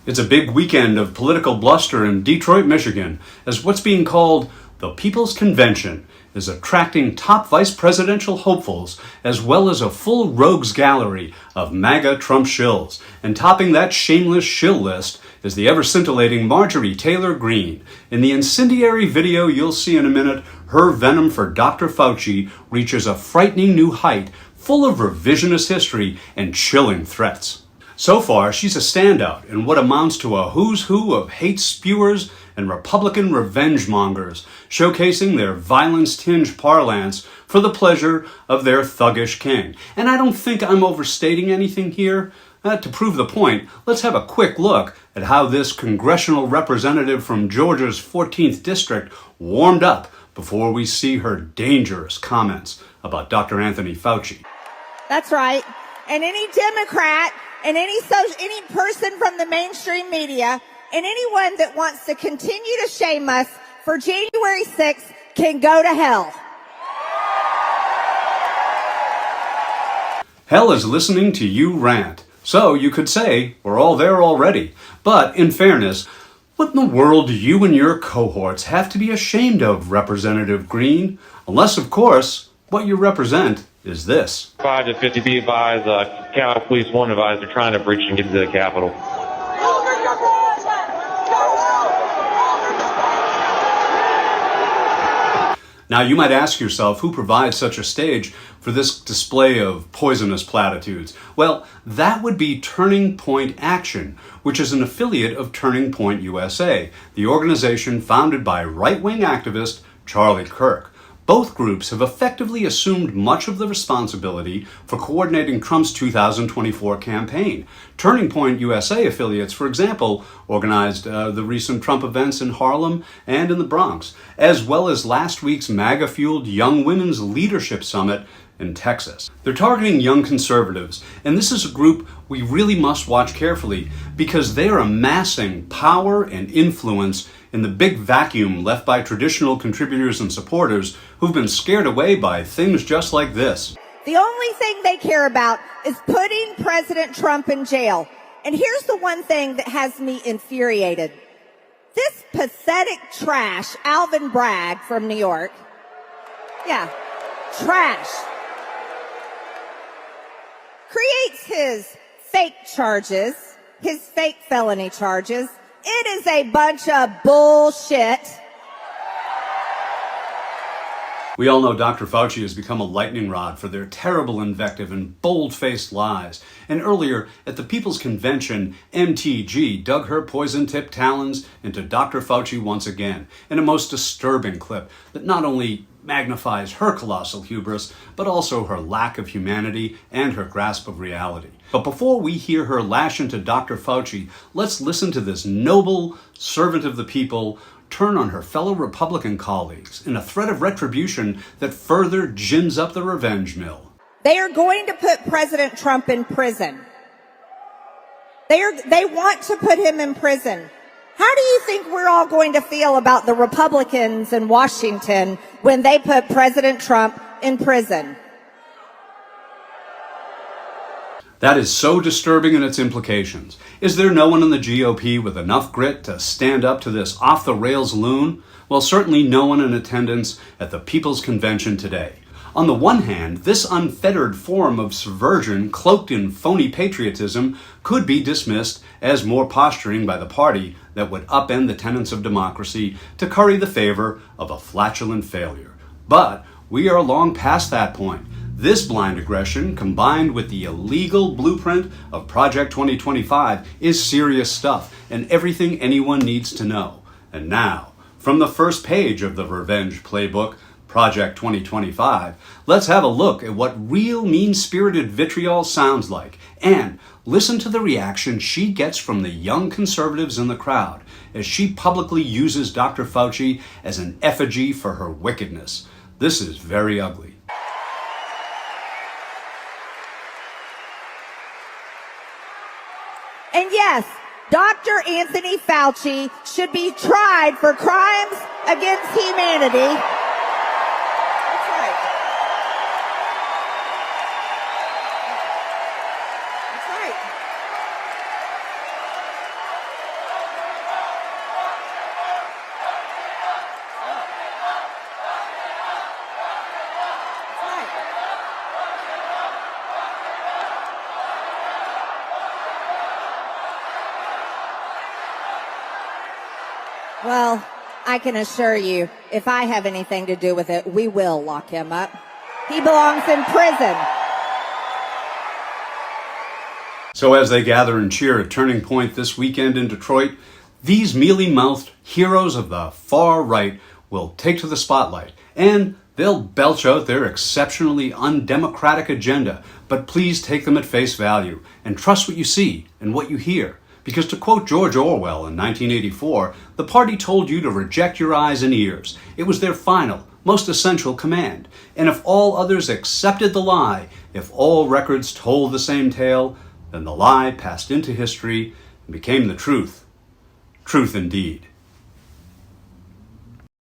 It's a big weekend of political bluster in Detroit, Michigan, as what's being called the People's Convention is attracting top vice presidential hopefuls as well as a full rogues gallery of MAGA Trump shills. And topping that shameless shill list is the ever-scintillating Marjorie Taylor Greene. In the incendiary video you'll see in a minute, her venom for Dr. Fauci reaches a frightening new height, full of revisionist history and chilling threats. So far, she's a standout in what amounts to a who's who of hate spewers and Republican revenge mongers, showcasing their violence-tinged parlance for the pleasure of their thuggish king. And I don't think I'm overstating anything here. To prove the point, let's have a quick look at how this congressional representative from Georgia's 14th district warmed up before we see her dangerous comments about Dr. Anthony Fauci. That's right. And any Democrat and any person from the mainstream media and anyone that wants to continue to shame us for January 6th can go to hell. Hell is listening to you rant. So you could say we're all there already. But in fairness, what in the world do you and your cohorts have to be ashamed of, Representative Greene? Unless, of course, what you represent is this. 5 to 50 be advised, Capitol Police 1 advised they're trying to breach and get into the Capitol. Now, you might ask yourself, who provides such a stage for this display of poisonous platitudes? Well, that would be Turning Point Action, which is an affiliate of Turning Point USA, the organization founded by right-wing activist Charlie Kirk. Both groups have effectively assumed much of the responsibility for coordinating Trump's 2024 campaign. Turning Point USA affiliates, for example, organized the recent Trump events in Harlem and in the Bronx, as well as last week's MAGA-fueled Young Women's Leadership Summit in Texas. They're targeting young conservatives, and this is a group we really must watch carefully because they are amassing power and influence in the big vacuum left by traditional contributors and supporters who've been scared away by things just like this. The only thing they care about is putting President Trump in jail. And here's the one thing that has me infuriated. This pathetic trash, Alvin Bragg from New York, trash, creates his fake charges, his fake felony charges. It is a bunch of bullshit. We all know Dr. Fauci has become a lightning rod for their terrible invective and bold-faced lies. And earlier, at the People's Convention, MTG dug her poison-tipped talons into Dr. Fauci once again, in a most disturbing clip that not only magnifies her colossal hubris, but also her lack of humanity and her grasp of reality. But before we hear her lash into Dr. Fauci, let's listen to this noble servant of the people turn on her fellow Republican colleagues in a threat of retribution that further gins up the revenge mill. They are going to put President Trump in prison. They want to put him in prison. How do you think we're all going to feel about the Republicans in Washington when they put President Trump in prison? That is so disturbing in its implications. Is there no one in the GOP with enough grit to stand up to this off-the-rails loon? Well, certainly no one in attendance at the People's Convention today. On the one hand, this unfettered form of subversion cloaked in phony patriotism could be dismissed as more posturing by the party that would upend the tenets of democracy to curry the favor of a flatulent failure. But we are long past that point. This blind aggression, combined with the illegal blueprint of Project 2025, is serious stuff and everything anyone needs to know. And now, from the first page of the Revenge Playbook, Project 2025, let's have a look at what real mean-spirited vitriol sounds like and listen to the reaction she gets from the young conservatives in the crowd as she publicly uses Dr. Fauci as an effigy for her wickedness. This is very ugly. And yes, Dr. Anthony Fauci should be tried for crimes against humanity. That's right. That's right. Well, I can assure you, if I have anything to do with it, we will lock him up. He belongs in prison. So as they gather and cheer at Turning Point this weekend in Detroit, these mealy-mouthed heroes of the far right will take to the spotlight, and they'll belch out their exceptionally undemocratic agenda, but please take them at face value and trust what you see and what you hear. Because to quote George Orwell in 1984, the party told you to reject your eyes and ears. It was their final, most essential command. And if all others accepted the lie, if all records told the same tale, then the lie passed into history and became the truth. Truth indeed.